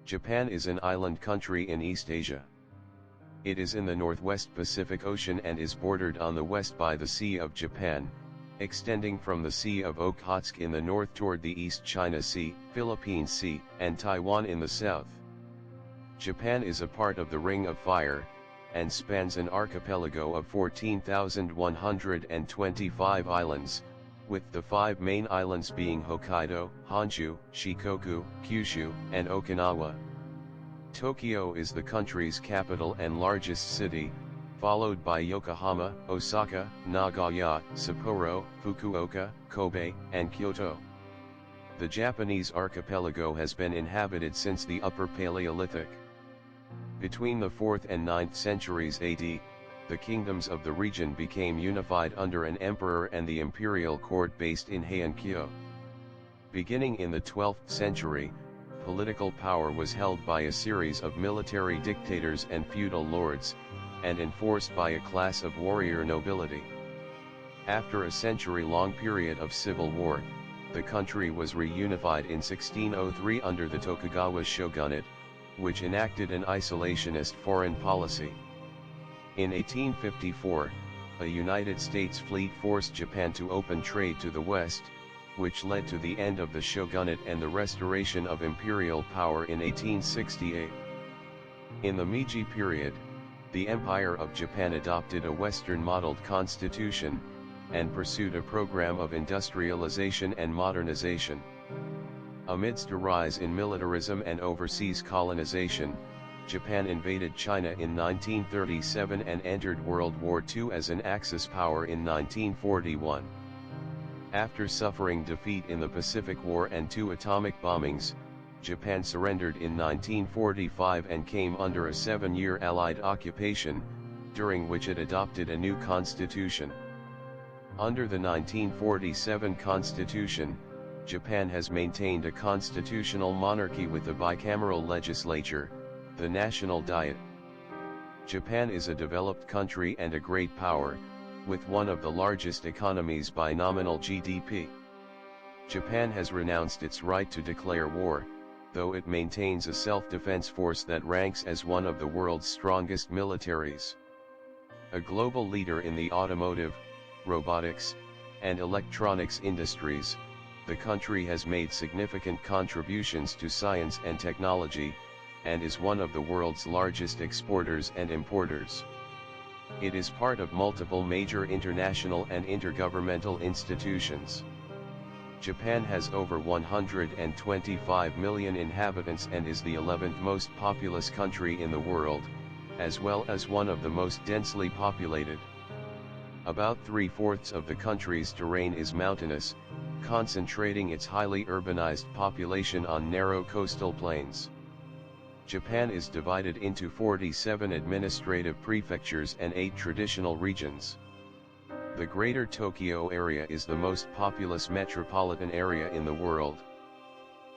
Japan is an island country in East Asia. It is in the northwest Pacific Ocean and is bordered on the west by the Sea of Japan, extending from the Sea of Okhotsk in the north toward the East China Sea, Philippine Sea, and Taiwan in the south. Japan is a part of the Ring of Fire, and spans an archipelago of 14,125 islands, with the 5 main islands being Hokkaido, Honshu, Shikoku, Kyushu, and Okinawa. Tokyo is the country's capital and largest city, followed by Yokohama, Osaka, Nagoya, Sapporo, Fukuoka, Kobe, and Kyoto. The Japanese archipelago has been inhabited since the Upper Paleolithic. Between the 4th and 9th centuries AD, the kingdoms of the region became unified under an emperor and the imperial court based in Heian-kyo. Beginning in the 12th century, political power was held by a series of military dictators and feudal lords, and enforced by a class of warrior nobility. After a century-long period of civil war, the country was reunified in 1603 under the Tokugawa shogunate, which enacted an isolationist foreign policy. In 1854, a United States fleet forced Japan to open trade to the west, which led to the end of the shogunate and the restoration of imperial power in 1868. In the Meiji period, the Empire of Japan adopted a Western-modeled constitution, and pursued a program of industrialization and modernization. Amidst a rise in militarism and overseas colonization, Japan invaded China in 1937 and entered World War II as an Axis power in 1941. After suffering defeat in the Pacific War and 2 atomic bombings, Japan surrendered in 1945 and came under a 7-year Allied occupation, during which it adopted a new constitution. Under the 1947 constitution, Japan has maintained a constitutional monarchy with a bicameral legislature, the National Diet. Japan is a developed country and a great power, with one of the largest economies by nominal GDP. Japan has renounced its right to declare war, though it maintains a self-defense force that ranks as one of the world's strongest militaries. A global leader in the automotive, robotics, and electronics industries, the country has made significant contributions to science and technology, and is one of the world's largest exporters and importers. It is part of multiple major international and intergovernmental institutions. Japan has over 125 million inhabitants and is the 11th most populous country in the world, as well as one of the most densely populated. About 3/4 of the country's terrain is mountainous, concentrating its highly urbanized population on narrow coastal plains. Japan is divided into 47 administrative prefectures and 8 traditional regions. The Greater Tokyo area is the most populous metropolitan area in the world.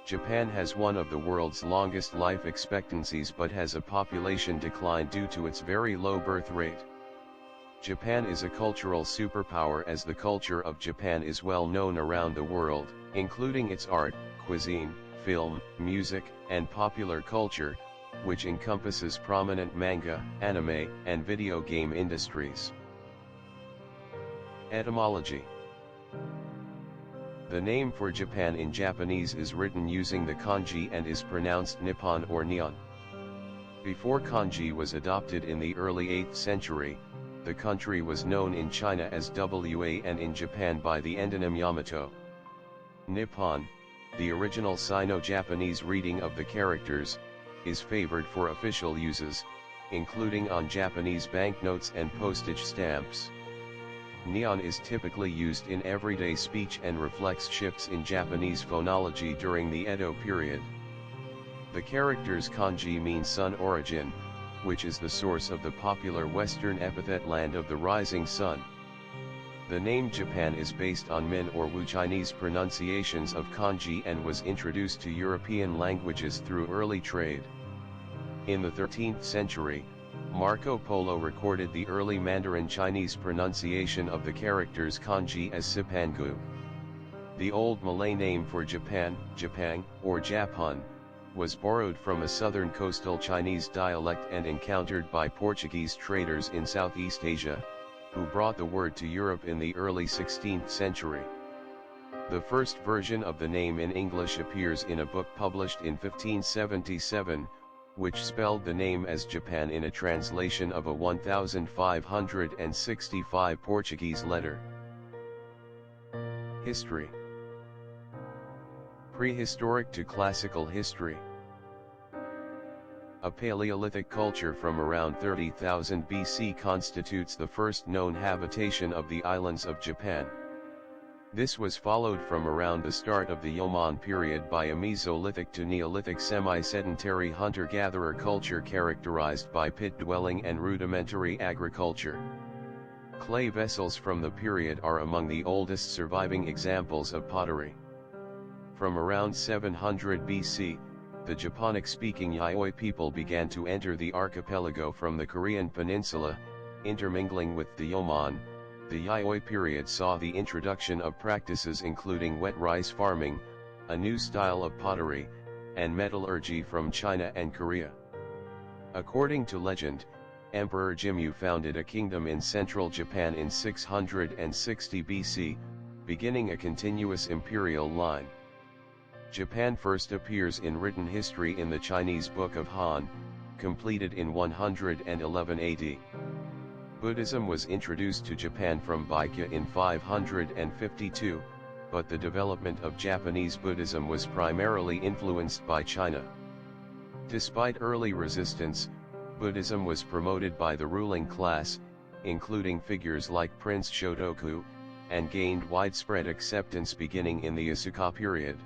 Japan has one of the world's longest life expectancies but has a population decline due to its very low birth rate. Japan is a cultural superpower as the culture of Japan is well known around the world, including its art, cuisine, film, music, and popular culture, which encompasses prominent manga, anime, and video game industries. Etymology. The name for Japan in Japanese is written using the kanji and is pronounced Nippon or Nihon. Before kanji was adopted in the early 8th century, the country was known in China as Wa and in Japan by the endonym Yamato. Nippon, the original Sino-Japanese reading of the characters, is favored for official uses, including on Japanese banknotes and postage stamps. Nihon is typically used in everyday speech and reflects shifts in Japanese phonology during the Edo period. The characters kanji mean sun origin, which is the source of the popular Western epithet land of the rising sun. The name Japan is based on Min or Wu Chinese pronunciations of kanji and was introduced to European languages through early trade. In the 13th century, Marco Polo recorded the early Mandarin Chinese pronunciation of the characters kanji as Sipangu. The Old Malay name for Japan, Japang, or Japun, was borrowed from a southern coastal Chinese dialect and encountered by Portuguese traders in Southeast Asia, who brought the word to Europe in the early 16th century. The first version of the name in English appears in a book published in 1577, which spelled the name as Japan in a translation of a 1565 Portuguese letter. History. Prehistoric to classical history. A Paleolithic culture from around 30,000 BC constitutes the first known habitation of the islands of Japan. This was followed from around the start of the Yomon period by a Mesolithic to Neolithic semi-sedentary hunter-gatherer culture characterized by pit-dwelling and rudimentary agriculture. Clay vessels from the period are among the oldest surviving examples of pottery. From around 700 BC, the Japonic-speaking Yayoi people began to enter the archipelago from the Korean peninsula, intermingling with the Yomon. The Yayoi period saw the introduction of practices including wet rice farming, a new style of pottery, and metallurgy from China and Korea. According to legend, Emperor Jimmu founded a kingdom in central Japan in 660 BC, beginning a continuous imperial line. Japan first appears in written history in the Chinese Book of Han, completed in 111 AD. Buddhism was introduced to Japan from Baekje in 552, but the development of Japanese Buddhism was primarily influenced by China. Despite early resistance, Buddhism was promoted by the ruling class, including figures like Prince Shotoku, and gained widespread acceptance beginning in the Asuka period.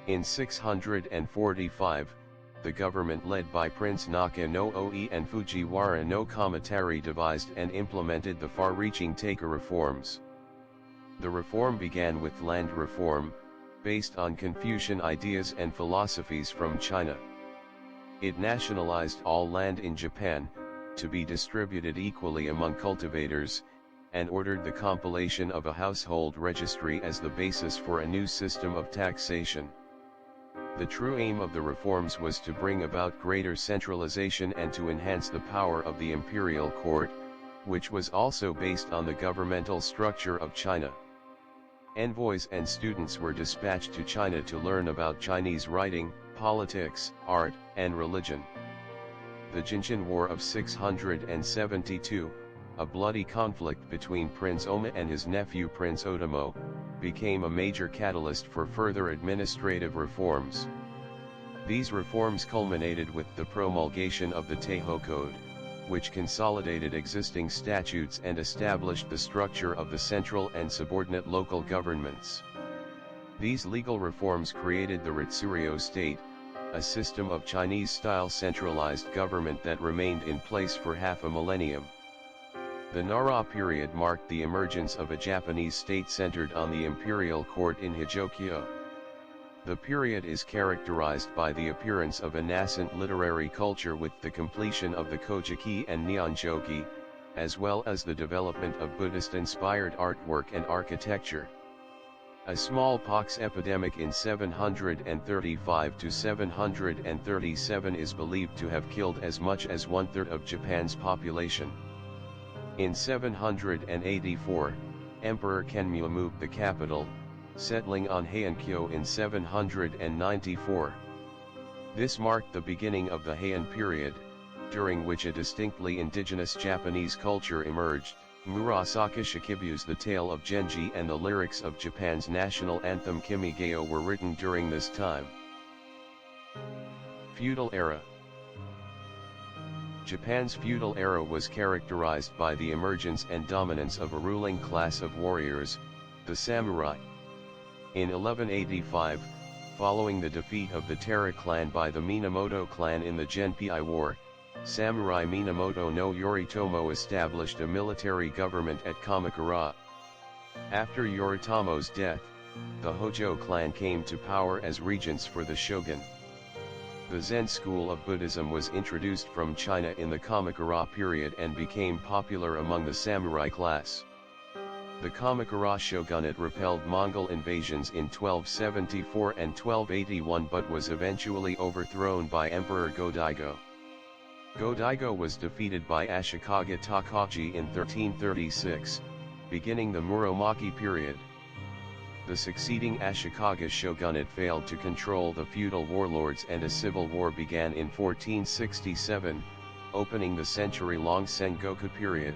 In 645, the government led by Prince Naka no Oi and Fujiwara no Kamatari devised and implemented the far-reaching Taika reforms. The reform began with land reform, based on Confucian ideas and philosophies from China. It nationalized all land in Japan, to be distributed equally among cultivators, and ordered the compilation of a household registry as the basis for a new system of taxation. The true aim of the reforms was to bring about greater centralization and to enhance the power of the imperial court, which was also based on the governmental structure of China. Envoys and students were dispatched to China to learn about Chinese writing, politics, art, and religion. The Jinjin War of 672, a bloody conflict between Prince Oma and his nephew Prince Otomo, became a major catalyst for further administrative reforms. These reforms culminated with the promulgation of the Taiho Code, which consolidated existing statutes and established the structure of the central and subordinate local governments. These legal reforms created the Ritsuryo state, a system of Chinese-style centralized government that remained in place for half a millennium. The Nara period marked the emergence of a Japanese state centered on the imperial court in Hijokyo. The period is characterized by the appearance of a nascent literary culture with the completion of the Kojiki and Nihon-koku, as well as the development of Buddhist-inspired artwork and architecture. A smallpox epidemic in 735 to 737 is believed to have killed as much as one-third of Japan's population. In 784, Emperor Kenmue moved the capital, settling on Heian-kyo in 794. This marked the beginning of the Heian period, during which a distinctly indigenous Japanese culture emerged. Murasaki Shikibu's The Tale of Genji and the lyrics of Japan's national anthem Kimi-gayo were written during this time. Feudal era. Japan's feudal era was characterized by the emergence and dominance of a ruling class of warriors, the samurai. In 1185, following the defeat of the Tara clan by the Minamoto clan in the Genpei War, Samurai Minamoto no Yoritomo established a military government at Kamakura. After Yoritomo's death, the Hojo clan came to power as regents for the shogun. The Zen school of Buddhism was introduced from China in the Kamakura period and became popular among the samurai class. The Kamakura shogunate repelled Mongol invasions in 1274 and 1281 but was eventually overthrown by Emperor Go-Daigo. Go-Daigo was defeated by Ashikaga Tokaji in 1336, beginning the Muromachi period. The succeeding Ashikaga shogunate failed to control the feudal warlords and a civil war began in 1467, opening the century-long Sengoku period.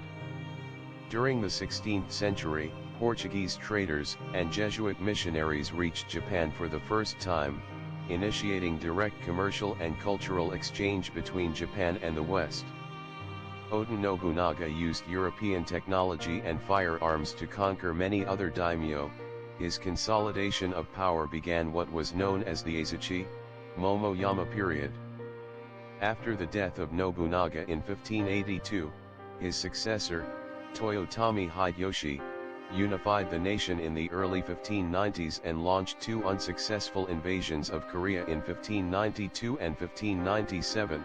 During the 16th century, Portuguese traders and Jesuit missionaries reached Japan for the first time, initiating direct commercial and cultural exchange between Japan and the West. Oda Nobunaga used European technology and firearms to conquer many other daimyo. His consolidation of power began what was known as the Eizuchi, Momoyama period. After the death of Nobunaga in 1582, his successor, Toyotomi Hideyoshi, unified the nation in the early 1590s and launched two unsuccessful invasions of Korea in 1592 and 1597.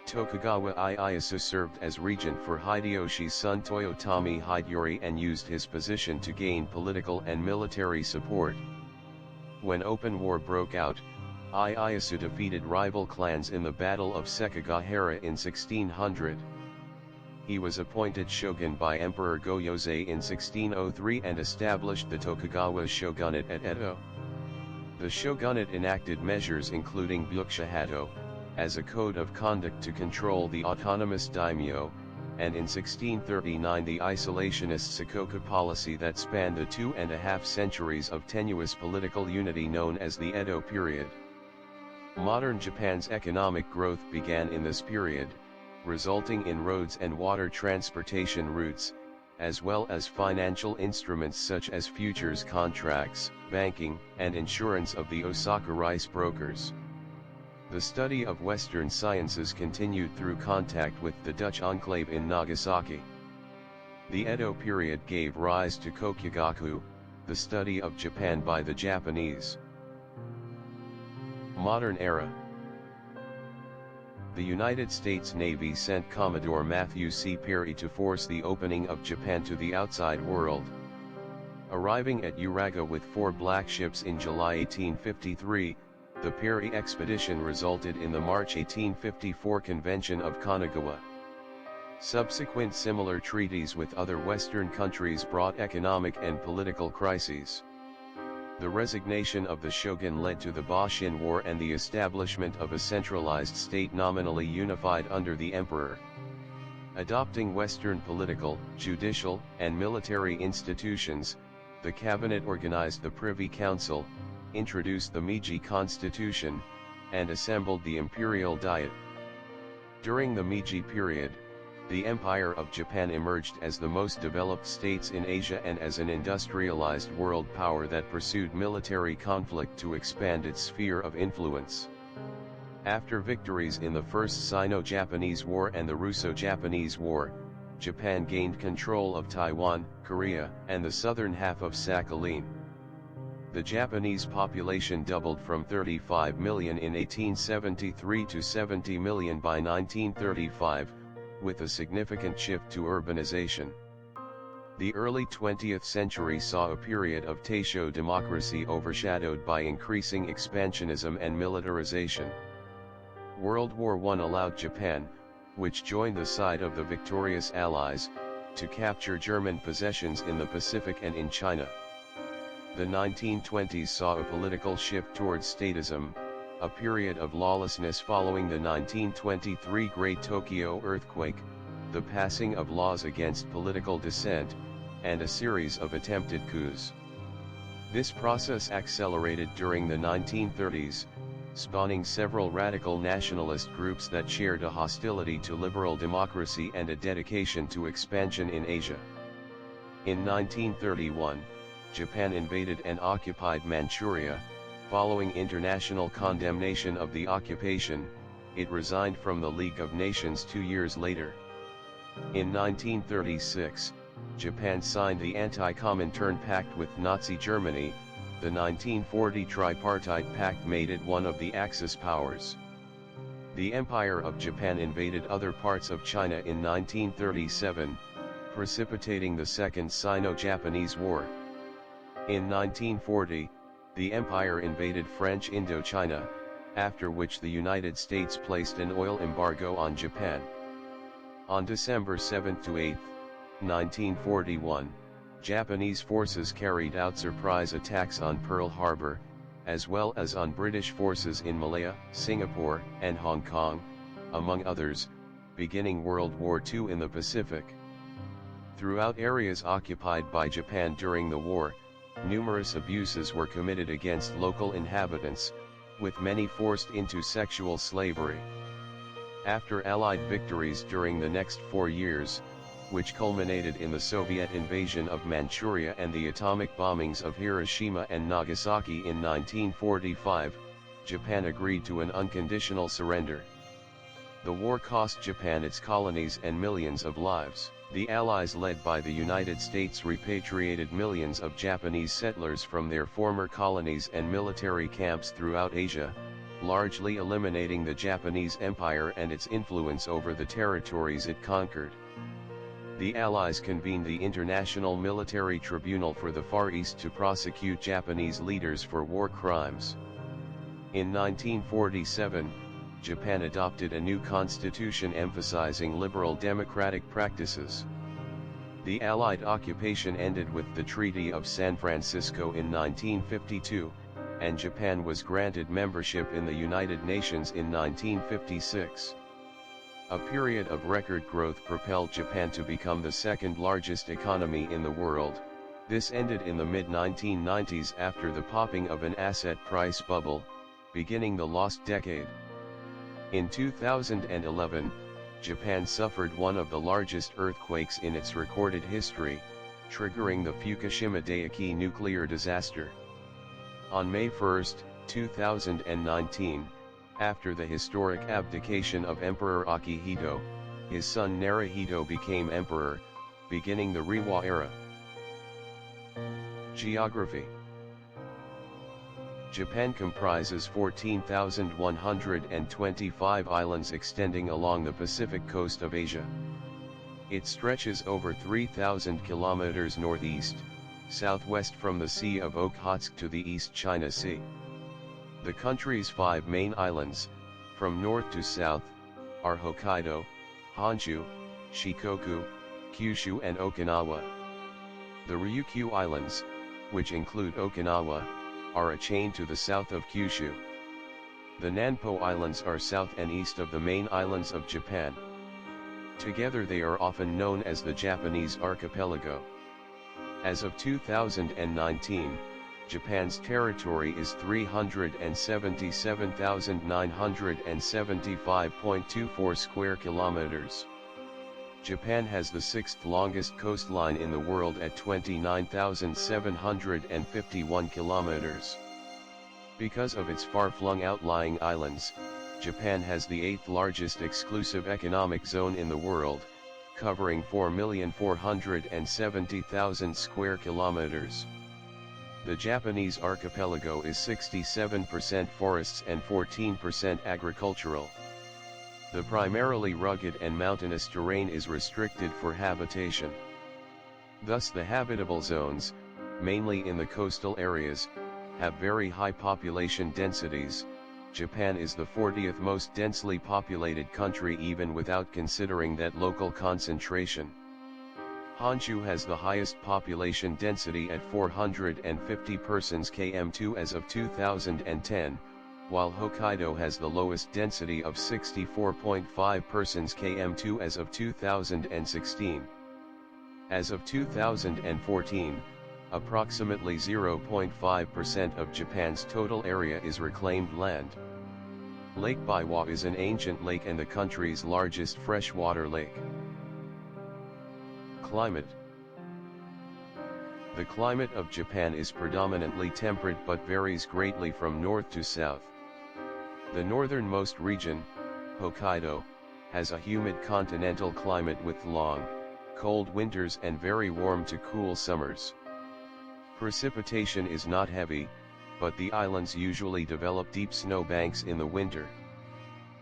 Tokugawa Ieyasu served as regent for Hideyoshi's son Toyotomi Hideyori and used his position to gain political and military support. When open war broke out, Ieyasu defeated rival clans in the Battle of Sekigahara in 1600. He was appointed shogun by Emperor Go-Yozei in 1603 and established the Tokugawa shogunate at Edo. The shogunate enacted measures including Byukushihato, as a code of conduct to control the autonomous daimyo, and in 1639 the isolationist Sakoku policy that spanned the 2.5 centuries of tenuous political unity known as the Edo period. Modern Japan's economic growth began in this period, resulting in roads and water transportation routes, as well as financial instruments such as futures contracts, banking, and insurance of the Osaka rice brokers. The study of Western sciences continued through contact with the Dutch enclave in Nagasaki. The Edo period gave rise to Kokugaku, the study of Japan by the Japanese. Modern era. The United States Navy sent Commodore Matthew C. Perry to force the opening of Japan to the outside world. Arriving at Uraga with 4 black ships in July 1853, the Perry expedition resulted in the March 1854 Convention of Kanagawa. Subsequent similar treaties with other Western countries brought economic and political crises. The resignation of the shogun led to the Boshin War and the establishment of a centralized state nominally unified under the emperor. Adopting Western political, judicial, and military institutions, the cabinet organized the Privy Council, introduced the Meiji Constitution, and assembled the Imperial Diet. During the Meiji period, the Empire of Japan emerged as the most developed states in Asia and as an industrialized world power that pursued military conflict to expand its sphere of influence. After victories in the First Sino-Japanese War and the Russo-Japanese War, Japan gained control of Taiwan, Korea, and the southern half of Sakhalin. The Japanese population doubled from 35 million in 1873 to 70 million by 1935, with a significant shift to urbanization. The early 20th century saw a period of Taisho democracy overshadowed by increasing expansionism and militarization. World War I allowed Japan, which joined the side of the victorious Allies, to capture German possessions in the Pacific and in China. The 1920s saw a political shift towards statism, a period of lawlessness following the 1923 Great Tokyo Earthquake, the passing of laws against political dissent, and a series of attempted coups. This process accelerated during the 1930s, spawning several radical nationalist groups that shared a hostility to liberal democracy and a dedication to expansion in Asia. In 1931, Japan invaded and occupied Manchuria. Following international condemnation of the occupation, it resigned from the League of Nations 2 years later. In 1936, Japan signed the Anti-Comintern Pact with Nazi Germany. The 1940 Tripartite Pact made it one of the Axis powers. The Empire of Japan invaded other parts of China in 1937, precipitating the Second Sino-Japanese War. In 1940, the empire invaded French Indochina, after which the United States placed an oil embargo on Japan. On December 7–8, 1941, Japanese forces carried out surprise attacks on Pearl Harbor, as well as on British forces in Malaya, Singapore, and Hong Kong, among others, beginning World War II in the Pacific. Throughout areas occupied by Japan during the war, numerous abuses were committed against local inhabitants, with many forced into sexual slavery. After Allied victories during the next 4 years, which culminated in the Soviet invasion of Manchuria and the atomic bombings of Hiroshima and Nagasaki in 1945, Japan agreed to an unconditional surrender. The war cost Japan its colonies and millions of lives. The Allies led by the United States repatriated millions of Japanese settlers from their former colonies and military camps throughout Asia, largely eliminating the Japanese Empire and its influence over the territories it conquered. The Allies convened the International Military Tribunal for the Far East to prosecute Japanese leaders for war crimes. In 1947, Japan adopted a new constitution emphasizing liberal democratic practices. The Allied occupation ended with the Treaty of San Francisco in 1952, and Japan was granted membership in the United Nations in 1956. A period of record growth propelled Japan to become the second largest economy in the world. This ended in the mid-1990s after the popping of an asset price bubble, beginning the lost decade. In 2011, Japan suffered one of the largest earthquakes in its recorded history, triggering the Fukushima Daiichi nuclear disaster. On May 1, 2019, after the historic abdication of Emperor Akihito, his son Naruhito became emperor, beginning the Reiwa era. Geography. Japan comprises 14,125 islands extending along the Pacific coast of Asia. It stretches over 3,000 kilometers northeast, southwest from the Sea of Okhotsk to the East China Sea. The country's 5 main islands, from north to south, are Hokkaido, Honshu, Shikoku, Kyushu and Okinawa. The Ryukyu Islands, which include Okinawa, are a chain to the south of Kyushu. The Nanpo Islands are south and east of the main islands of Japan. Together they are often known as the Japanese archipelago. As of 2019, Japan's territory is 377,975.24 square kilometers. Japan has the 6th longest coastline in the world at 29,751 kilometers. Because of its far-flung outlying islands, Japan has the 8th largest exclusive economic zone in the world, covering 4,470,000 square kilometers. The Japanese archipelago is 67% forests and 14% agricultural. The primarily rugged and mountainous terrain is restricted for habitation. Thus the habitable zones, mainly in the coastal areas, have very high population densities. Japan is the 40th most densely populated country even without considering that local concentration. Honshu has the highest population density at 450 persons km2 as of 2010, while Hokkaido has the lowest density of 64.5 persons km2 as of 2016. As of 2014, approximately 0.5% of Japan's total area is reclaimed land. Lake Biwa is an ancient lake and the country's largest freshwater lake. Climate. The climate of Japan is predominantly temperate but varies greatly from north to south. The northernmost region, Hokkaido, has a humid continental climate with long, cold winters and very warm to cool summers. Precipitation is not heavy, but the islands usually develop deep snow banks in the winter.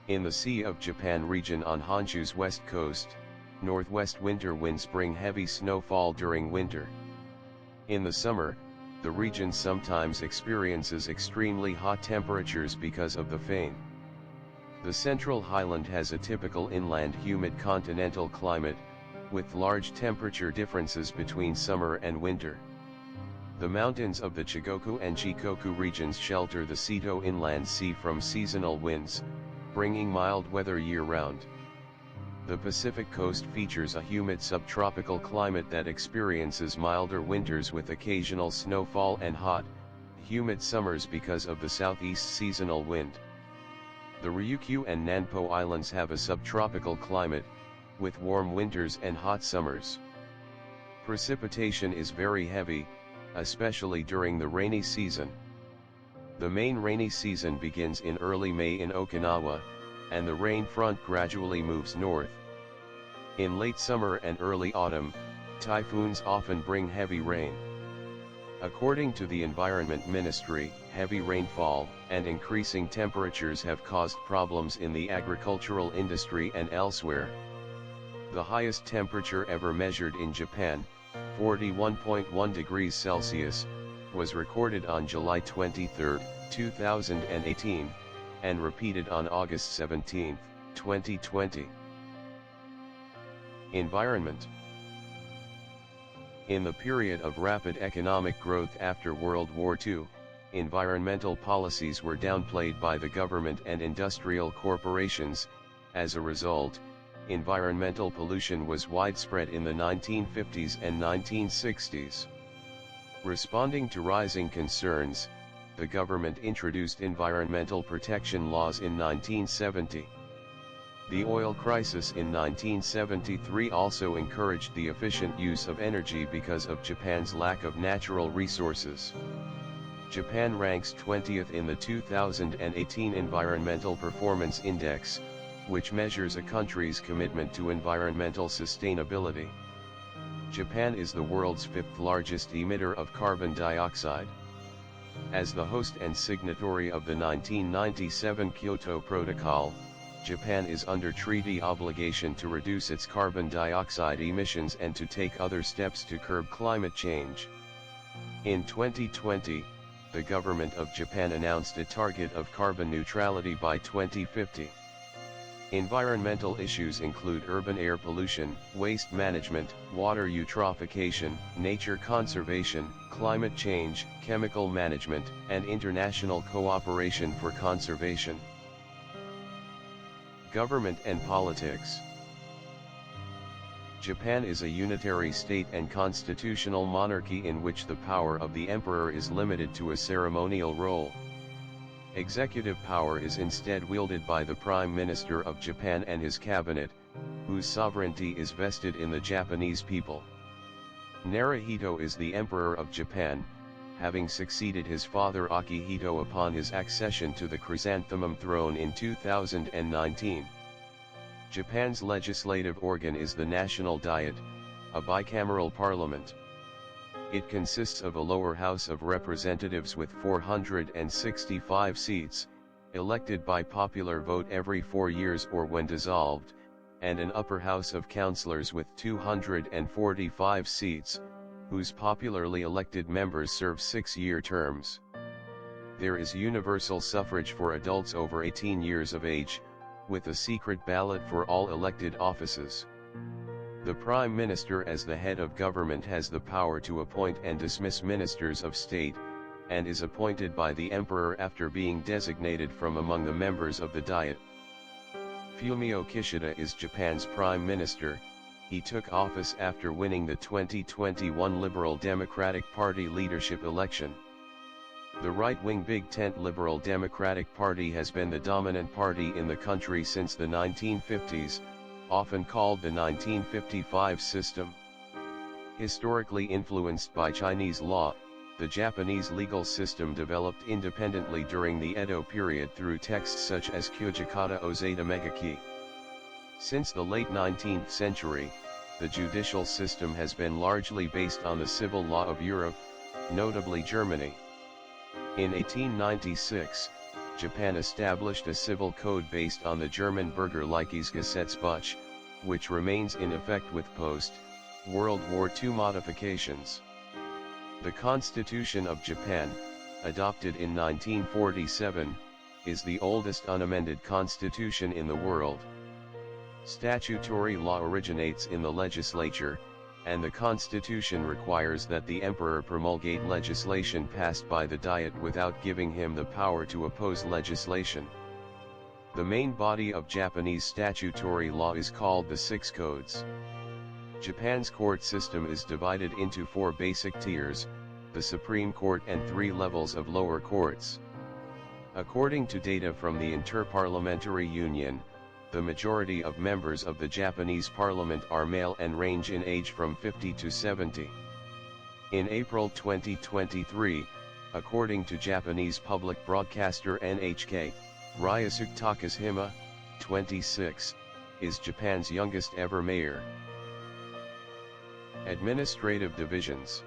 In the Sea of Japan region on Honshu's west coast, northwest winter winds bring heavy snowfall during winter. In the summer, the region sometimes experiences extremely hot temperatures because of the FANE. The Central Highland has a typical inland humid continental climate, with large temperature differences between summer and winter. The mountains of the Chigoku and Shikoku regions shelter the Seto Inland Sea from seasonal winds, bringing mild weather year-round. The Pacific coast features a humid subtropical climate that experiences milder winters with occasional snowfall and hot, humid summers because of the southeast seasonal wind. The Ryukyu and Nanpo Islands have a subtropical climate, with warm winters and hot summers. Precipitation is very heavy, especially during the rainy season. The main rainy season begins in early May in Okinawa, and the rain front gradually moves north. In late summer and early autumn, typhoons often bring heavy rain. According to the Environment Ministry, heavy rainfall and increasing temperatures have caused problems in the agricultural industry and elsewhere. The highest temperature ever measured in Japan, 41.1 degrees Celsius, was recorded on July 23, 2018, and repeated on August 17, 2020. Environment. In the period of rapid economic growth after World War II, environmental policies were downplayed by the government and industrial corporations. As a result, environmental pollution was widespread in the 1950s and 1960s. Responding to rising concerns, the government introduced environmental protection laws in 1970. The oil crisis in 1973 also encouraged the efficient use of energy because of Japan's lack of natural resources. Japan ranks 20th in the 2018 Environmental Performance Index, which measures a country's commitment to environmental sustainability. Japan is the world's fifth largest emitter of carbon dioxide. As the host and signatory of the 1997 Kyoto Protocol, Japan is under treaty obligation to reduce its carbon dioxide emissions and to take other steps to curb climate change. In 2020, the government of Japan announced a target of carbon neutrality by 2050. Environmental issues include urban air pollution, waste management, water eutrophication, nature conservation, climate change, chemical management, and international cooperation for conservation. Government and politics. Japan is a unitary state and constitutional monarchy in which the power of the emperor is limited to a ceremonial role. Executive power is instead wielded by the Prime Minister of Japan and his cabinet, whose sovereignty is vested in the Japanese people. Naruhito is the Emperor of Japan, having succeeded his father Akihito upon his accession to the chrysanthemum throne in 2019. Japan's legislative organ is the National Diet, a bicameral parliament. It consists of a lower House of Representatives with 465 seats, elected by popular vote every 4 years or when dissolved, and an upper House of Councillors with 245 seats, whose popularly elected members serve 6-year terms. There is universal suffrage for adults over 18 years of age, with a secret ballot for all elected offices. The Prime Minister as the head of government has the power to appoint and dismiss ministers of state, and is appointed by the Emperor after being designated from among the members of the Diet. Fumio Kishida is Japan's Prime Minister. He took office after winning the 2021 Liberal Democratic Party leadership election. The right-wing Big Tent Liberal Democratic Party has been the dominant party in the country since the 1950s, often called the 1955 system. Historically influenced by Chinese law, the Japanese legal system developed independently during the Edo period through texts such as Kyojikata Ozeda Megaki. Since the late 19th century, the judicial system has been largely based on the civil law of Europe, notably Germany. In 1896, Japan established a civil code based on the German Bürgerliches Gesetzbuch, which remains in effect with post-World War II modifications. The Constitution of Japan, adopted in 1947, is the oldest unamended constitution in the world. Statutory law originates in the legislature, and the constitution requires that the emperor promulgate legislation passed by the Diet without giving him the power to oppose legislation. The main body of Japanese statutory law is called the Six Codes. Japan's court system is divided into 4 basic tiers, the Supreme Court and 3 levels of lower courts. According to data from the Interparliamentary Union, the majority of members of the Japanese parliament are male and range in age from 50 to 70. In April 2023, according to Japanese public broadcaster NHK, Ryusuke Takashima, 26, is Japan's youngest ever mayor. Administrative divisions.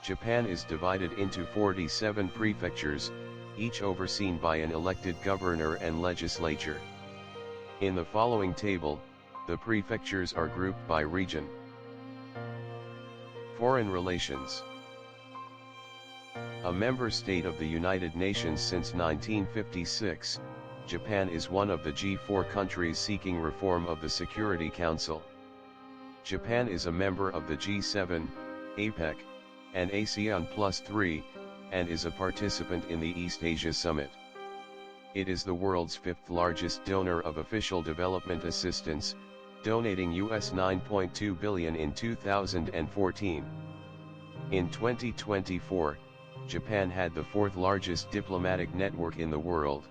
Japan is divided into 47 prefectures, each overseen by an elected governor and legislature. In the following table, the prefectures are grouped by region. Foreign relations. A member state of the United Nations since 1956, Japan is one of the G4 countries seeking reform of the Security Council. Japan is a member of the G7, APEC, and ASEAN Plus 3, and is a participant in the East Asia Summit. It is the world's 5th largest donor of official development assistance, donating US $9.2 billion in 2014. In 2024, Japan had the 4th largest diplomatic network in the world.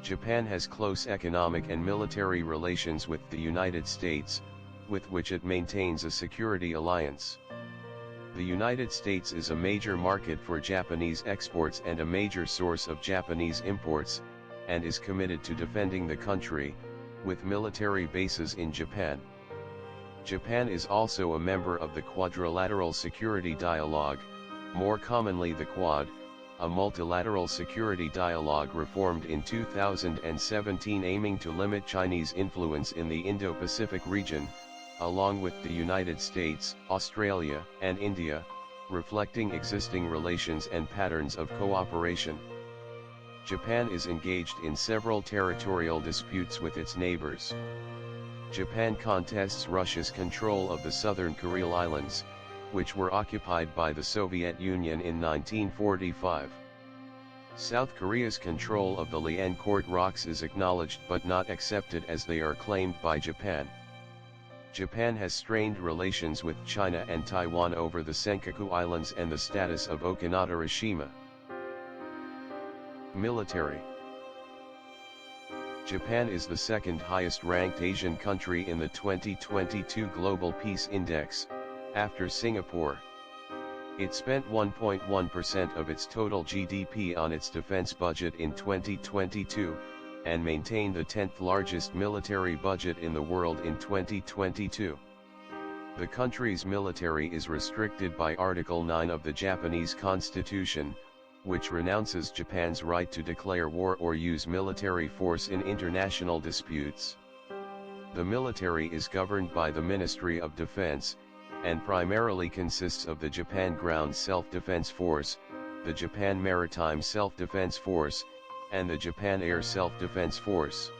Japan has close economic and military relations with the United States, with which it maintains a security alliance. The United States is a major market for Japanese exports and a major source of Japanese imports, and is committed to defending the country, with military bases in Japan. Japan is also a member of the Quadrilateral Security Dialogue, more commonly the Quad, a multilateral security dialogue reformed in 2017 aiming to limit Chinese influence in the Indo-Pacific region, along with the United States, Australia, and India, reflecting existing relations and patterns of cooperation. Japan is engaged in several territorial disputes with its neighbors. Japan contests Russia's control of the southern Kuril Islands, which were occupied by the Soviet Union in 1945. South Korea's control of the Liancourt Rocks is acknowledged but not accepted as they are claimed by Japan. Japan has strained relations with China and Taiwan over the Senkaku Islands and the status of Okinawa-Shima. Military. Japan is the second highest ranked Asian country in the 2022 Global Peace Index, after Singapore. It spent 1.1% of its total GDP on its defense budget in 2022, and maintained the 10th largest military budget in the world in 2022. The country's military is restricted by Article 9 of the Japanese Constitution, which renounces Japan's right to declare war or use military force in international disputes. The military is governed by the Ministry of Defense, and primarily consists of the Japan Ground Self-Defense Force, the Japan Maritime Self-Defense Force, and the Japan Air Self-Defense Force.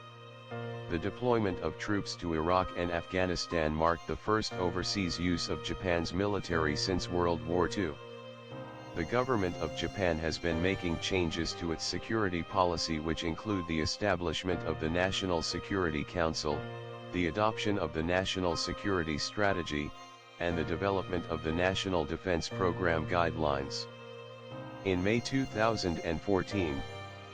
The deployment of troops to Iraq and Afghanistan marked the first overseas use of Japan's military since World War II. The government of Japan has been making changes to its security policy, which include the establishment of the National Security Council, the adoption of the National Security Strategy, and the development of the National Defense Program Guidelines. In May 2014,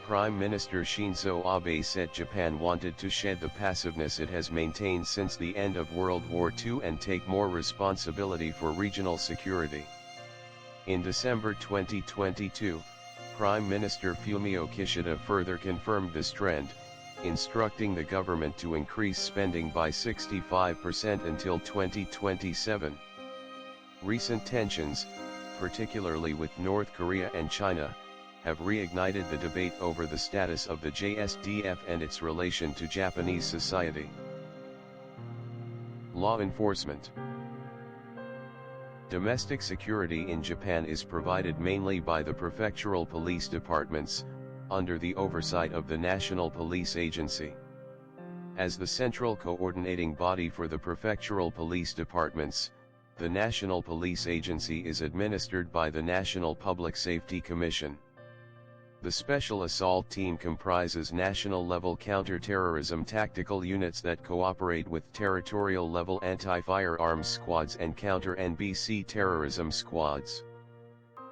Prime Minister Shinzo Abe said Japan wanted to shed the passiveness it has maintained since the end of World War II and take more responsibility for regional security. In December 2022, Prime Minister Fumio Kishida further confirmed this trend, instructing the government to increase spending by 65% until 2027. Recent tensions, particularly with North Korea and China, have reignited the debate over the status of the JSDF and its relation to Japanese society. Law enforcement. Domestic security in Japan is provided mainly by the prefectural police departments, under the oversight of the National Police Agency. As the central coordinating body for the prefectural police departments, the National Police Agency is administered by the National Public Safety Commission. The Special Assault Team comprises national-level counter-terrorism tactical units that cooperate with territorial-level anti-firearms squads and counter-NBC terrorism squads.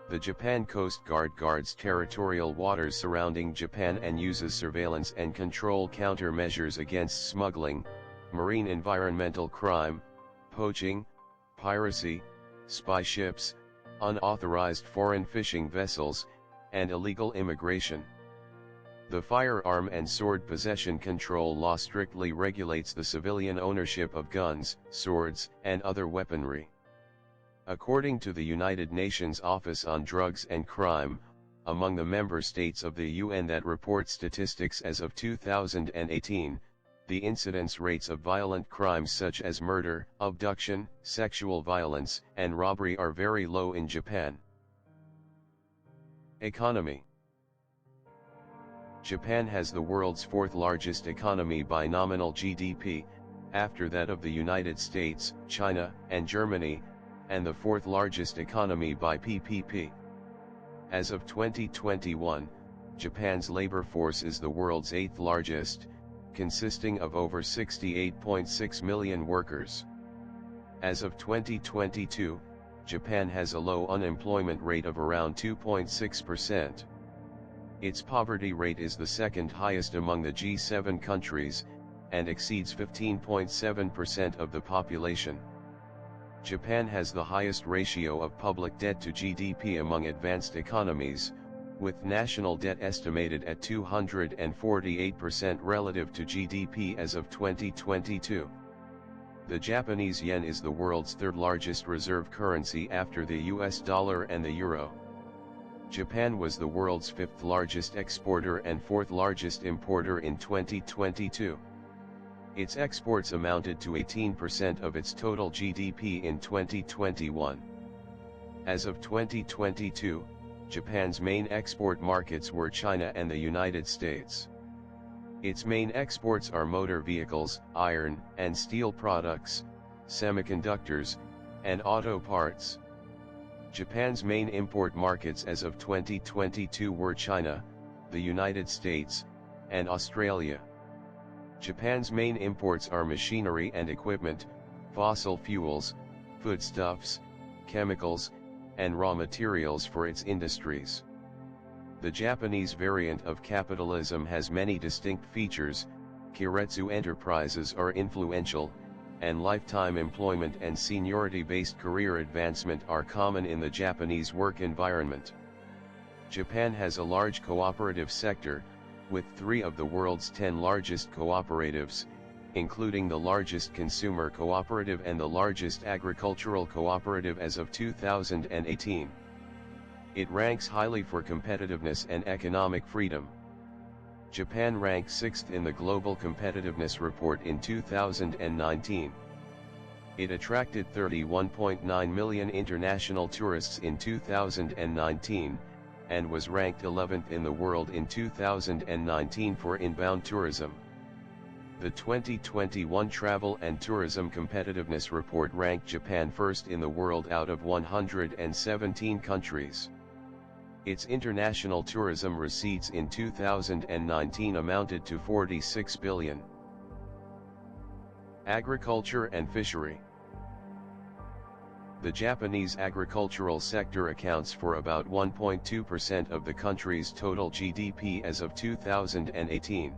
The Japan Coast Guard guards territorial waters surrounding Japan and uses surveillance and control countermeasures against smuggling, marine environmental crime, poaching, piracy, spy ships, unauthorized foreign fishing vessels, and illegal immigration. The firearm and sword possession control law strictly regulates the civilian ownership of guns, swords, and other weaponry. According to the United Nations Office on Drugs and Crime, among the member states of the UN that report statistics as of 2018, the incidence rates of violent crimes such as murder, abduction, sexual violence, and robbery are very low in Japan. Economy. Japan has the world's fourth largest economy by nominal GDP, after that of the United States, China, and Germany, and the fourth largest economy by PPP. As of 2021, Japan's labor force is the world's eighth largest, consisting of over 68.6 million workers. As of 2022, Japan has a low unemployment rate of around 2.6%. Its poverty rate is the second highest among the G7 countries, and exceeds 15.7% of the population. Japan has the highest ratio of public debt to GDP among advanced economies, with national debt estimated at 248% relative to GDP as of 2022. The Japanese yen is the world's third largest reserve currency after the US dollar and the euro. Japan was the world's fifth largest exporter and fourth largest importer in 2022. Its exports amounted to 18% of its total GDP in 2021. As of 2022, Japan's main export markets were China and the United States. Its main exports are motor vehicles, iron and steel products, semiconductors, and auto parts. Japan's main import markets as of 2022 were China, the United States, and Australia. Japan's main imports are machinery and equipment, fossil fuels, foodstuffs, chemicals, and raw materials for its industries. The Japanese variant of capitalism has many distinct features. Keiretsu enterprises are influential, and lifetime employment and seniority-based career advancement are common in the Japanese work environment. Japan has a large cooperative sector, with 3 of the world's 10 largest cooperatives, including the largest consumer cooperative and the largest agricultural cooperative as of 2018. It ranks highly for competitiveness and economic freedom. Japan ranked 6th in the Global Competitiveness Report in 2019. It attracted 31.9 million international tourists in 2019, and was ranked 11th in the world in 2019 for inbound tourism. The 2021 Travel and Tourism Competitiveness Report ranked Japan first in the world out of 117 countries. Its international tourism receipts in 2019 amounted to 46 billion. Agriculture and fishery. The Japanese agricultural sector accounts for about 1.2% of the country's total GDP as of 2018.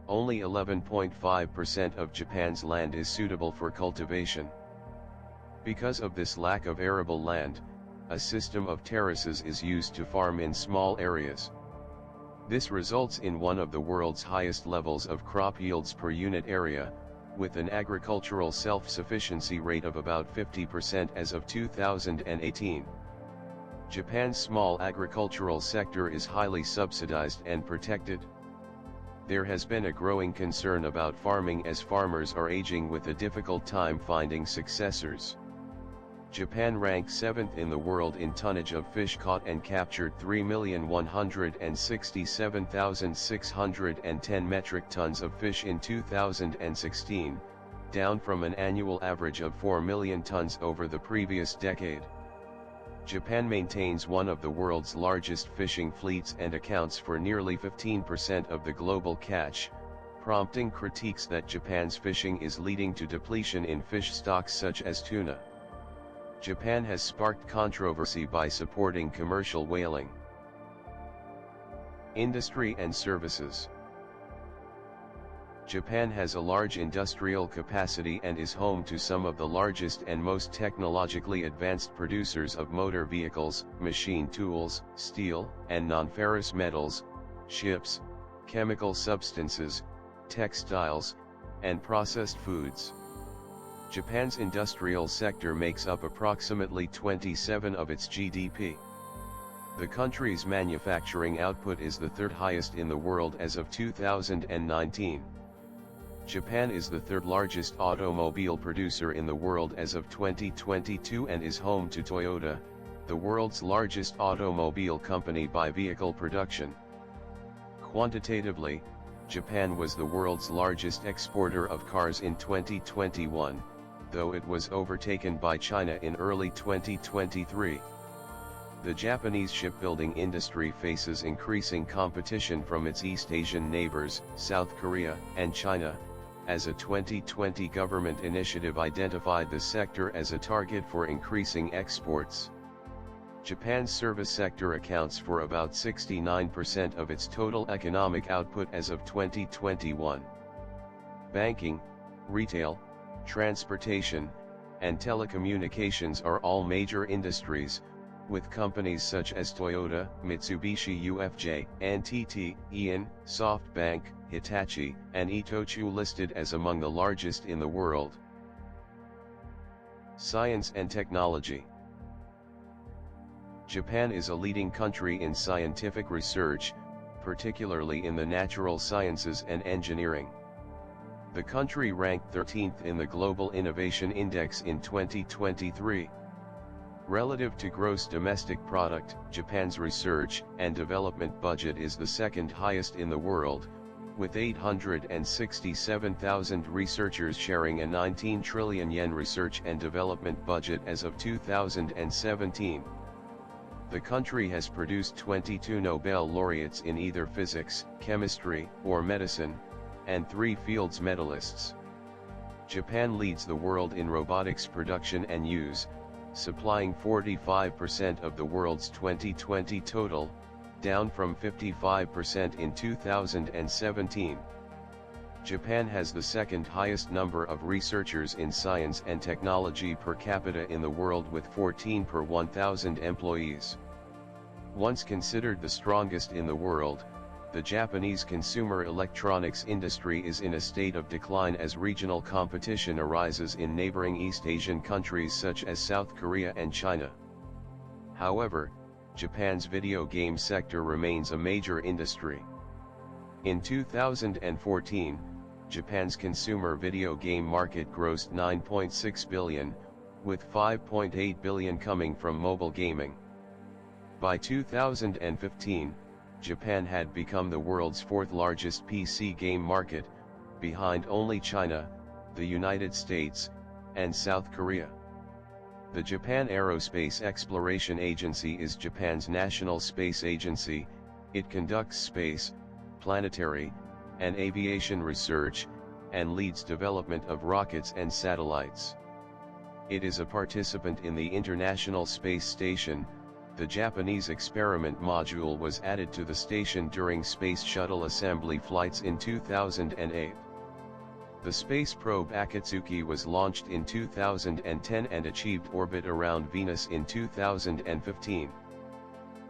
Only 11.5% of Japan's land is suitable for cultivation. Because of this lack of arable land, a system of terraces is used to farm in small areas. This results in one of the world's highest levels of crop yields per unit area, with an agricultural self-sufficiency rate of about 50% as of 2018. Japan's small agricultural sector is highly subsidized and protected. There has been a growing concern about farming as farmers are aging with a difficult time finding successors. Japan ranked 7th in the world in tonnage of fish caught and captured 3,167,610 metric tons of fish in 2016, down from an annual average of 4 million tons over the previous decade. Japan maintains one of the world's largest fishing fleets and accounts for nearly 15% of the global catch, prompting critiques that Japan's fishing is leading to depletion in fish stocks such as tuna. Japan has sparked controversy by supporting commercial whaling. Industry and services. Japan has a large industrial capacity and is home to some of the largest and most technologically advanced producers of motor vehicles, machine tools, steel, and non-ferrous metals, ships, chemical substances, textiles, and processed foods. Japan's industrial sector makes up approximately 27% of its GDP. The country's manufacturing output is the third highest in the world as of 2019. Japan is the third largest automobile producer in the world as of 2022 and is home to Toyota, the world's largest automobile company by vehicle production. Quantitatively, Japan was the world's largest exporter of cars in 2021, though it was overtaken by China in early 2023. The Japanese shipbuilding industry faces increasing competition from its East Asian neighbors, South Korea and China, as a 2020 government initiative identified the sector as a target for increasing exports. Japan's service sector accounts for about 69% of its total economic output as of 2021. Banking, retail, transportation, and telecommunications are all major industries, with companies such as Toyota, Mitsubishi UFJ, NTT, Ian, SoftBank, Hitachi, and Itochu listed as among the largest in the world. Science and technology. Japan is a leading country in scientific research, particularly in the natural sciences and engineering. The country ranked 13th in the Global Innovation Index in 2023. Relative to gross domestic product, Japan's research and development budget is the second highest in the world, with 867,000 researchers sharing a 19 trillion yen research and development budget as of 2017. The country has produced 22 Nobel laureates in either physics, chemistry, or medicine, and 3 Fields medalists. Japan leads the world in robotics production and use, supplying 45% of the world's 2020 total, down from 55% in 2017. Japan has the second highest number of researchers in science and technology per capita in the world with 14 per 1,000 employees. Once considered the strongest in the world, the Japanese consumer electronics industry is in a state of decline as regional competition arises in neighboring East Asian countries such as South Korea and China. However, Japan's video game sector remains a major industry. In 2014, Japan's consumer video game market grossed $9.6 billion, with $5.8 billion coming from mobile gaming. By 2015, Japan had become the world's fourth largest PC game market, behind only China, the United States, and South Korea. The Japan Aerospace Exploration Agency is Japan's national space agency. It conducts space, planetary, and aviation research, and leads development of rockets and satellites. It is a participant in the International Space Station. The Japanese experiment module was added to the station during Space Shuttle assembly flights in 2008. The space probe Akatsuki was launched in 2010 and achieved orbit around Venus in 2015.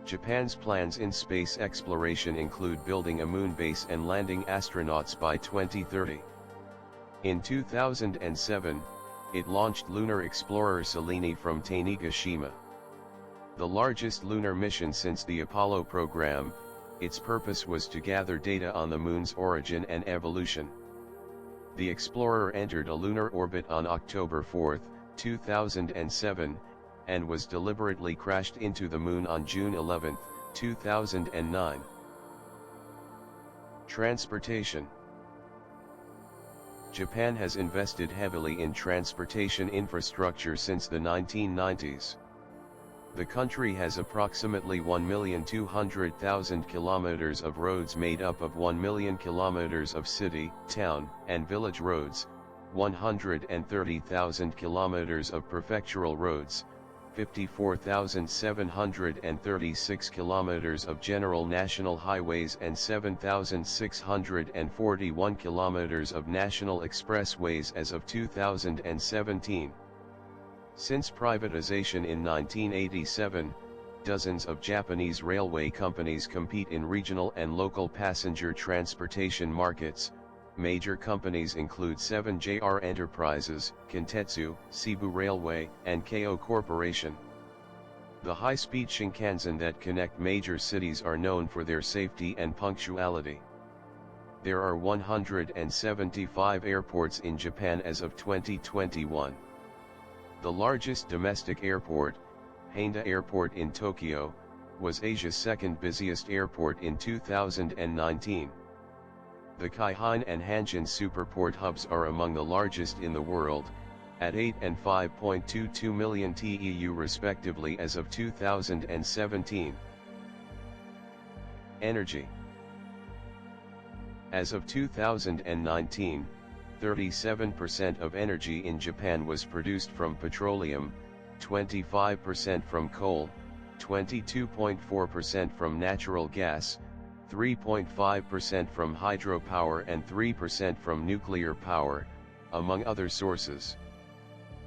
Japan's plans in space exploration include building a moon base and landing astronauts by 2030. In 2007, it launched lunar explorer Selene from Tanegashima. The largest lunar mission since the Apollo program, Its purpose was to gather data on the Moon's origin and evolution. The explorer entered a lunar orbit on October 4, 2007, and was deliberately crashed into the Moon on June 11, 2009. Transportation. Japan has invested heavily in transportation infrastructure since the 1990s. The country has approximately 1,200,000 kilometers of roads made up of 1 million kilometers of city, town, and village roads, 130,000 kilometers of prefectural roads, 54,736 kilometers of general national highways and 7,641 kilometers of national expressways as of 2017. Since privatization in 1987, dozens of Japanese railway companies compete in regional and local passenger transportation markets. Major companies include 7JR Enterprises, Kintetsu, Cebu Railway, and Keio Corporation. The high-speed Shinkansen that connect major cities are known for their safety and punctuality. There are 175 airports in Japan as of 2021. The largest domestic airport, Haneda Airport in Tokyo, was Asia's second busiest airport in 2019. The Kaihan and Hanjin superport hubs are among the largest in the world, at 8 and 5.22 million TEU respectively as of 2017. Energy. As of 2019, 37% of energy in Japan was produced from petroleum, 25% from coal, 22.4% from natural gas, 3.5% from hydropower and 3% from nuclear power, among other sources.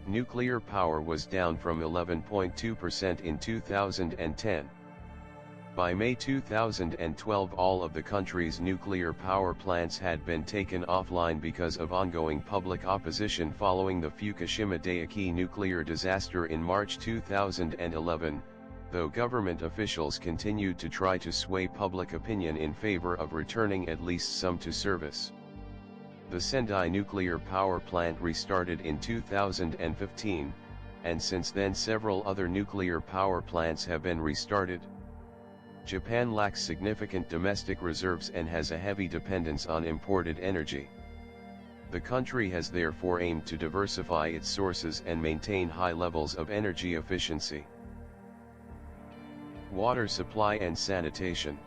Nuclear power was down from 11.2% in 2010. By May 2012 all of the country's nuclear power plants had been taken offline because of ongoing public opposition following the Fukushima Daiichi nuclear disaster in March 2011, though government officials continued to try to sway public opinion in favor of returning at least some to service. The Sendai nuclear power plant restarted in 2015, and since then several other nuclear power plants have been restarted. Japan lacks significant domestic reserves and has a heavy dependence on imported energy. The country has therefore aimed to diversify its sources and maintain high levels of energy efficiency. Water supply and sanitation.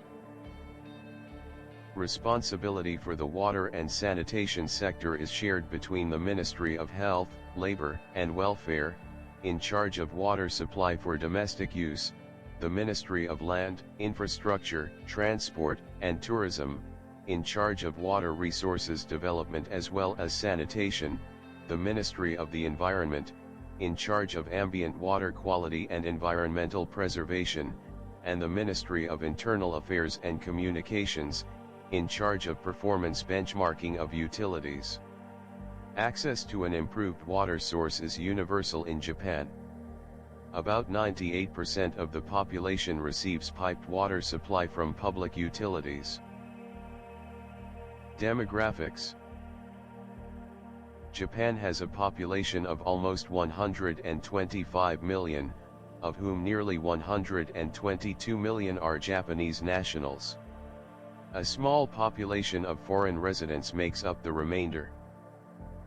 Responsibility for the water and sanitation sector is shared between the Ministry of Health, Labor, and Welfare, in charge of water supply for domestic use, the Ministry of Land, Infrastructure, Transport, and Tourism, in charge of water resources development as well as sanitation, the Ministry of the Environment, in charge of ambient water quality and environmental preservation, and the Ministry of Internal Affairs and Communications, in charge of performance benchmarking of utilities. Access to an improved water source is universal in Japan. About 98% of the population receives piped water supply from public utilities. Demographics. Japan has a population of almost 125 million, of whom nearly 122 million are Japanese nationals. A small population of foreign residents makes up the remainder.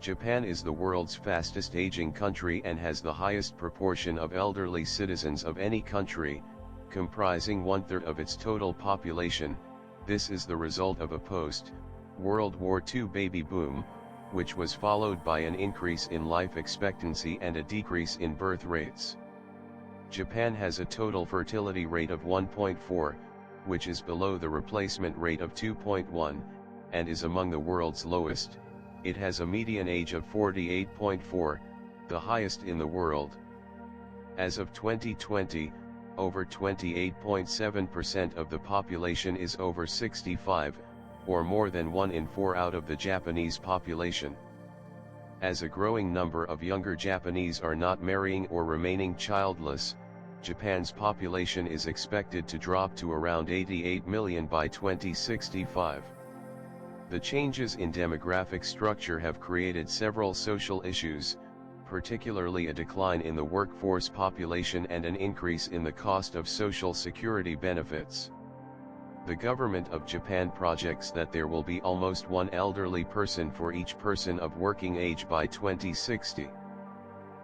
Japan is the world's fastest aging country and has the highest proportion of elderly citizens of any country, comprising 1/3 of its total population. This is the result of a post-World War II baby boom, which was followed by an increase in life expectancy and a decrease in birth rates. Japan has a total fertility rate of 1.4, which is below the replacement rate of 2.1, and is among the world's lowest. It has a median age of 48.4, the highest in the world. As of 2020, over 28.7% of the population is over 65, or more than 1 in 4 out of the Japanese population. As a growing number of younger Japanese are not marrying or remaining childless, Japan's population is expected to drop to around 88 million by 2065. The changes in demographic structure have created several social issues, particularly a decline in the workforce population and an increase in the cost of social security benefits. The government of Japan projects that there will be almost one elderly person for each person of working age by 2060.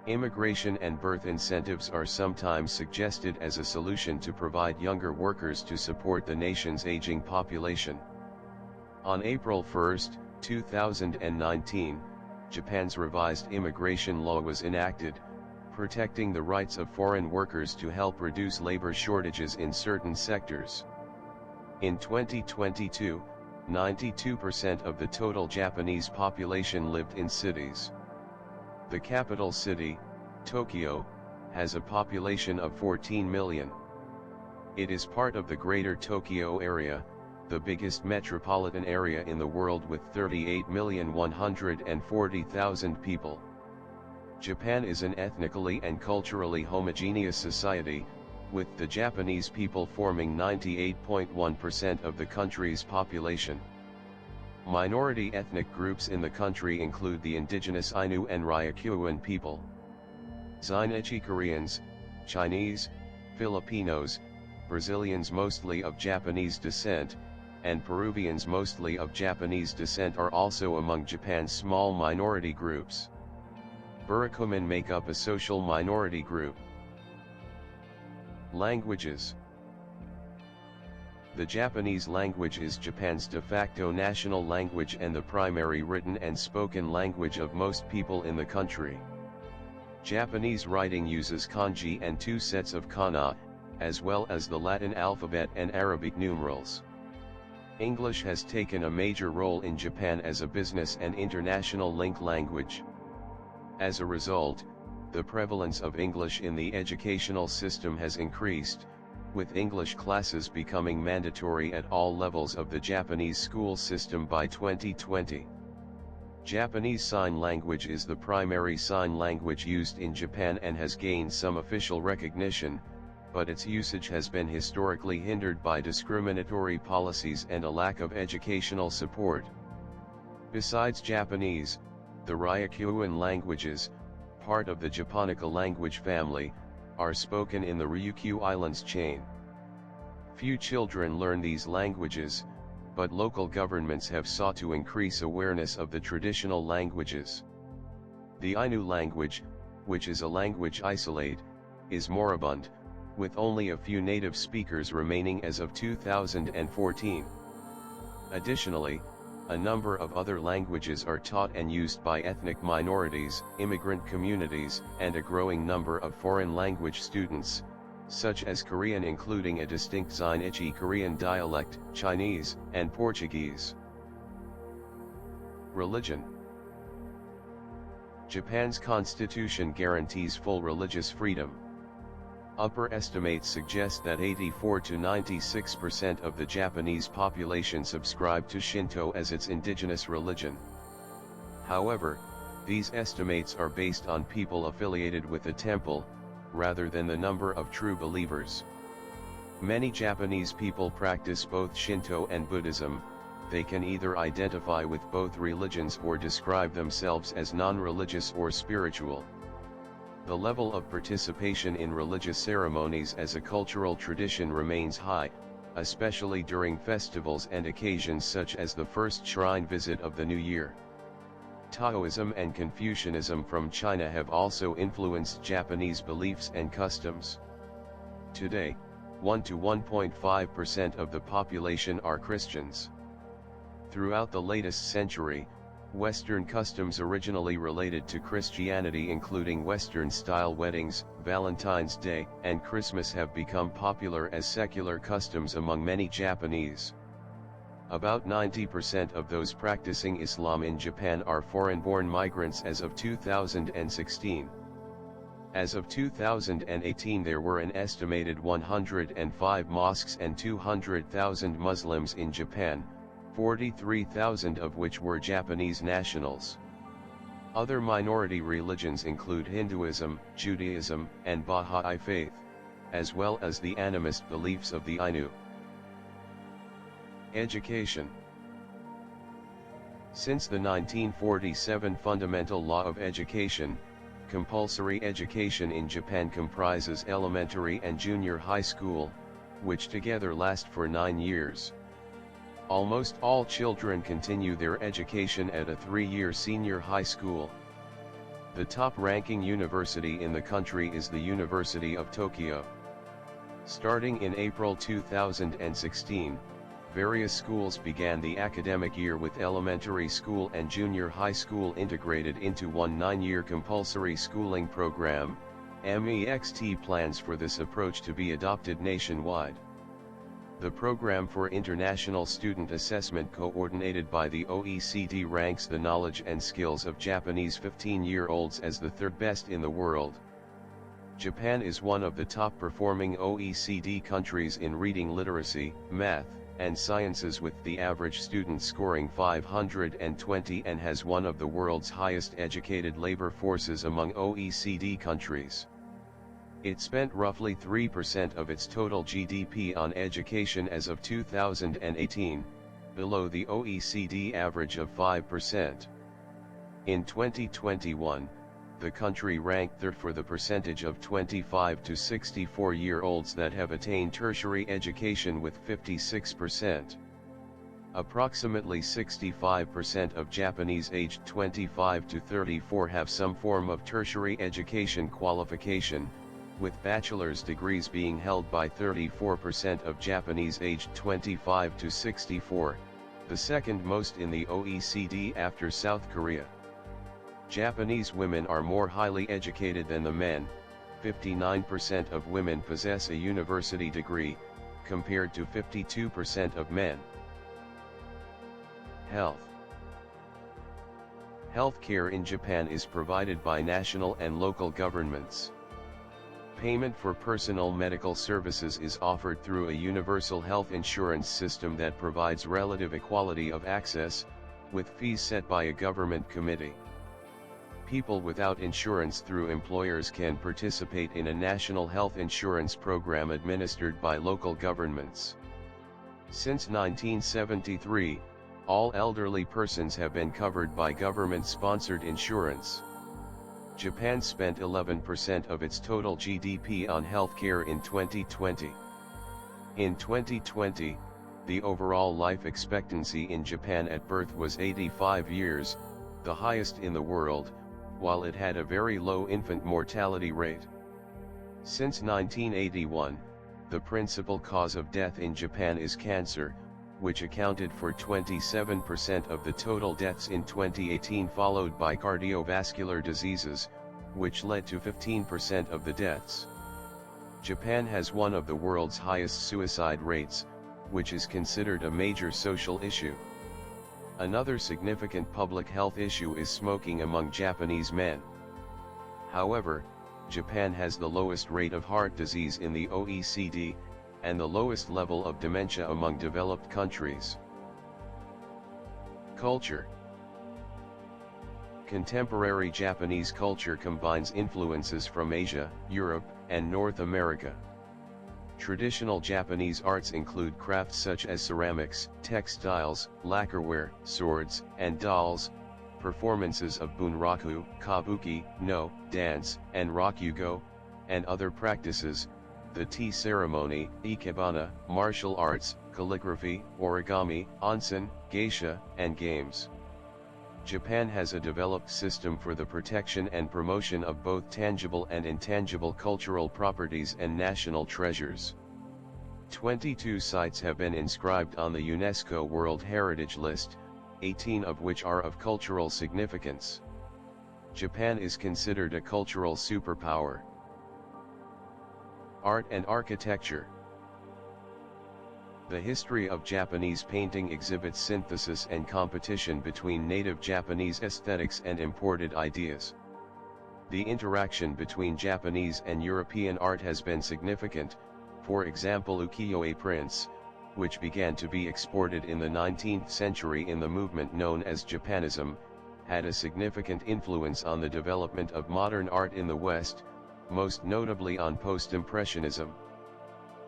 Immigration and birth incentives are sometimes suggested as a solution to provide younger workers to support the nation's aging population. On April 1, 2019, Japan's revised immigration law was enacted, protecting the rights of foreign workers to help reduce labor shortages in certain sectors. In 2022, 92% of the total Japanese population lived in cities. The capital city, Tokyo, has a population of 14 million. It is part of the Greater Tokyo Area, the biggest metropolitan area in the world with 38,140,000 people. Japan is an ethnically and culturally homogeneous society, with the Japanese people forming 98.1% of the country's population. Minority ethnic groups in the country include the indigenous Ainu and Ryukyuan people, Zainichi Koreans, Chinese, Filipinos, Brazilians mostly of Japanese descent, and Peruvians mostly of Japanese descent are also among Japan's small minority groups. Burikomen make up a social minority group. Languages. The Japanese language is Japan's de facto national language and the primary written and spoken language of most people in the country. Japanese writing uses kanji and two sets of kana, as well as the Latin alphabet and Arabic numerals. English has taken a major role in Japan as a business and international link language. As a result, the prevalence of English in the educational system has increased, with English classes becoming mandatory at all levels of the Japanese school system by 2020. Japanese Sign Language is the primary sign language used in Japan and has gained some official recognition, but its usage has been historically hindered by discriminatory policies and a lack of educational support. Besides Japanese, the Ryukyuan languages, part of the Japonica language family, are spoken in the Ryukyu Islands chain. Few children learn these languages, but local governments have sought to increase awareness of the traditional languages. The Ainu language, which is a language isolate, is moribund, with only a few native speakers remaining as of 2014. Additionally, a number of other languages are taught and used by ethnic minorities, immigrant communities, and a growing number of foreign language students, such as Korean, including a distinct Zainichi Korean dialect, Chinese, and Portuguese. Religion. Japan's constitution guarantees full religious freedom. Upper estimates suggest that 84 to 96% of the Japanese population subscribe to Shinto as its indigenous religion. However, these estimates are based on people affiliated with a temple, rather than the number of true believers. Many Japanese people practice both Shinto and Buddhism. They can either identify with both religions or describe themselves as non-religious or spiritual. The level of participation in religious ceremonies as a cultural tradition remains high, especially during festivals and occasions such as the first shrine visit of the new year. Taoism and Confucianism from China have also influenced Japanese beliefs and customs. Today, 1 to 1.5% of the population are Christians. Throughout the latest century, Western customs originally related to Christianity, including Western-style weddings, Valentine's Day, and Christmas, have become popular as secular customs among many Japanese. About 90% of those practicing Islam in Japan are foreign-born migrants as of 2016. As of 2018, there were an estimated 105 mosques and 200,000 Muslims in Japan, 43,000 of which were Japanese nationals. Other minority religions include Hinduism, Judaism, and Baha'i faith. as well as the animist beliefs of the Ainu. Education. Since the 1947 Fundamental Law of Education, compulsory education in Japan comprises elementary and junior high school, which together last for 9 years. Almost all children continue their education at a 3-year senior high school. The top-ranking university in the country is the University of Tokyo. Starting in April 2016, various schools began the academic year with elementary school and junior high school integrated into one 9-year compulsory schooling program. MEXT plans for this approach to be adopted nationwide. The Program for International Student Assessment, coordinated by the OECD, ranks the knowledge and skills of Japanese 15-year-olds as the third best in the world. Japan is one of the top-performing OECD countries in reading literacy, math, and sciences, with the average student scoring 520, and has one of the world's highest educated labor forces among OECD countries. It spent roughly 3% of its total GDP on education as of 2018, below the OECD average of 5%. In 2021, the country ranked third for the percentage of 25 to 64-year-olds that have attained tertiary education, with 56%. Approximately 65% of Japanese aged 25 to 34 have some form of tertiary education qualification, with bachelor's degrees being held by 34% of Japanese aged 25 to 64, the second most in the OECD after South Korea. Japanese women are more highly educated than the men. 59% of women possess a university degree, compared to 52% of men. Health. Healthcare in Japan is provided by national and local governments. Payment for personal medical services is offered through a universal health insurance system that provides relative equality of access, with fees set by a government committee. People without insurance through employers can participate in a national health insurance program administered by local governments. Since 1973, all elderly persons have been covered by government-sponsored insurance. Japan spent 11% of its total GDP on healthcare in 2020. In 2020, the overall life expectancy in Japan at birth was 85 years, the highest in the world, while it had a very low infant mortality rate. Since 1981, the principal cause of death in Japan is cancer, which accounted for 27% of the total deaths in 2018, followed by cardiovascular diseases, which led to 15% of the deaths. Japan has one of the world's highest suicide rates, which is considered a major social issue. Another significant public health issue is smoking among Japanese men. However, Japan has the lowest rate of heart disease in the OECD, and the lowest level of dementia among developed countries. Culture. Contemporary Japanese culture combines influences from Asia, Europe, and North America. Traditional Japanese arts include crafts such as ceramics, textiles, lacquerware, swords, and dolls, performances of bunraku, kabuki, no, dance, and rakugo, and other practices, the tea ceremony, ikebana, martial arts, calligraphy, origami, onsen, geisha, and games. Japan has a developed system for the protection and promotion of both tangible and intangible cultural properties and national treasures. 22 sites have been inscribed on the UNESCO World Heritage List, 18 of which are of cultural significance. Japan is considered a cultural superpower. Art and architecture. The history of Japanese painting exhibits synthesis and competition between native Japanese aesthetics and imported ideas. The interaction between Japanese and European art has been significant. For example, ukiyo-e prints, which began to be exported in the 19th century in the movement known as Japanism, had a significant influence on the development of modern art in the West, most notably on Post-Impressionism.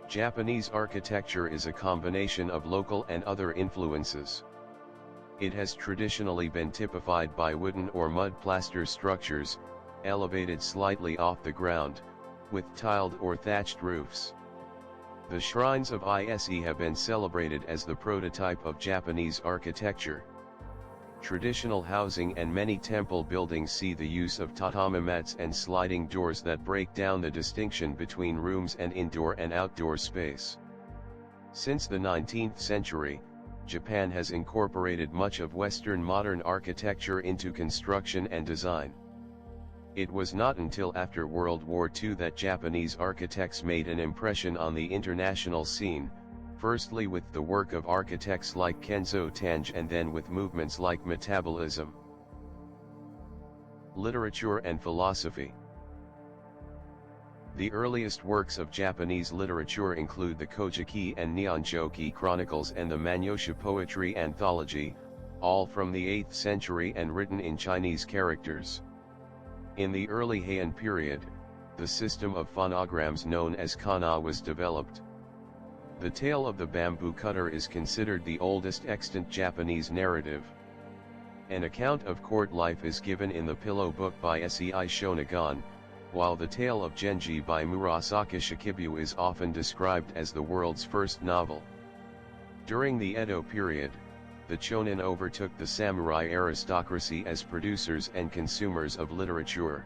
Japanese architecture is a combination of local and other influences. It has traditionally been typified by wooden or mud plaster structures, elevated slightly off the ground, with tiled or thatched roofs. The shrines of Ise have been celebrated as the prototype of Japanese architecture. Traditional housing and many temple buildings see the use of tatami mats and sliding doors that break down the distinction between rooms and indoor and outdoor space. Since the 19th century, Japan has incorporated much of Western modern architecture into construction and design. It was not until after World War II that Japanese architects made an impression on the international scene, firstly with the work of architects like Kenzo Tange and then with movements like metabolism. Literature and philosophy. The earliest works of Japanese literature include the Kojiki and Nihon-koku chronicles and the Manyosha poetry anthology, all from the 8th century and written in Chinese characters. In the early Heian period, the system of phonograms known as kana was developed. The Tale of the Bamboo Cutter is considered the oldest extant Japanese narrative. An account of court life is given in the Pillow Book by Sei Shonagon, while the Tale of Genji by Murasaki Shikibu is often described as the world's first novel. During the Edo period, the Chonin overtook the samurai aristocracy as producers and consumers of literature.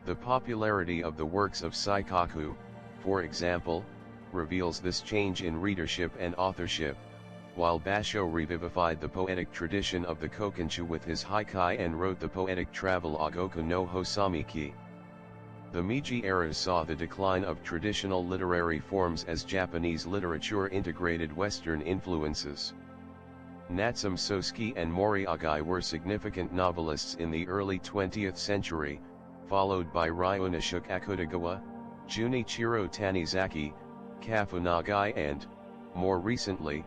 The popularity of the works of Saikaku, for example, reveals this change in readership and authorship, while Basho revivified the poetic tradition of the Kokunshu with his haikai and wrote the poetic travelogue Oku no Hosamiki. The Meiji era saw the decline of traditional literary forms as Japanese literature integrated Western influences. Natsume Soseki and Moriagai were significant novelists in the early 20th century, followed by Ryunosuke Akutagawa, Junichiro Tanizaki, Kafunagai and, more recently,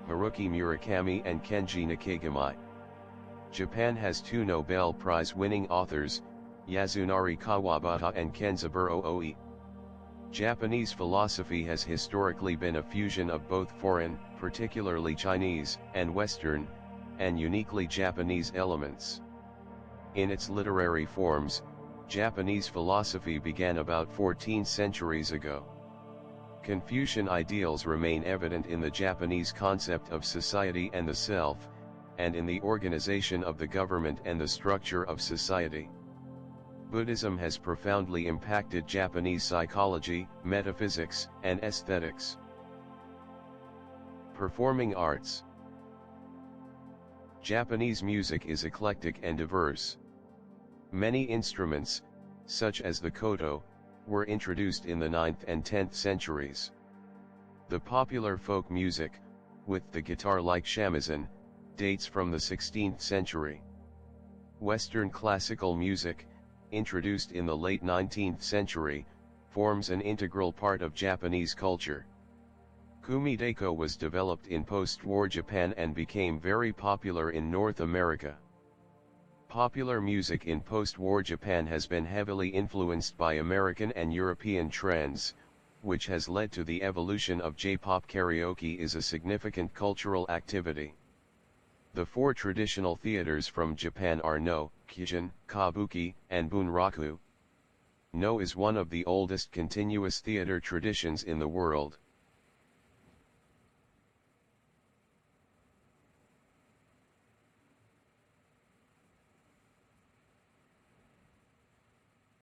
Haruki Murakami and Kenji Nakagami. Japan has two Nobel Prize-winning authors, Yasunari Kawabata and Kenzaburo Oi. Japanese philosophy has historically been a fusion of both foreign, particularly Chinese, and Western, and uniquely Japanese elements. In its literary forms, Japanese philosophy began about 14 centuries ago. Confucian ideals remain evident in the Japanese concept of society and the self, and in the organization of the government and the structure of society. Buddhism has profoundly impacted Japanese psychology, metaphysics, and aesthetics. Performing arts. Japanese music is eclectic and diverse. Many instruments, such as the koto, were introduced in the 9th and 10th centuries. The popular folk music, with the guitar-like shamisen, dates from the 16th century. Western classical music, introduced in the late 19th century, forms an integral part of Japanese culture. Kumideko was developed in post-war Japan and became very popular in North America. Popular music in post-war Japan has been heavily influenced by American and European trends, which has led to the evolution of J-pop. Karaoke is a significant cultural activity. The four traditional theaters from Japan are No, Kijin, Kabuki, and Bunraku. No is one of the oldest continuous theater traditions in the world.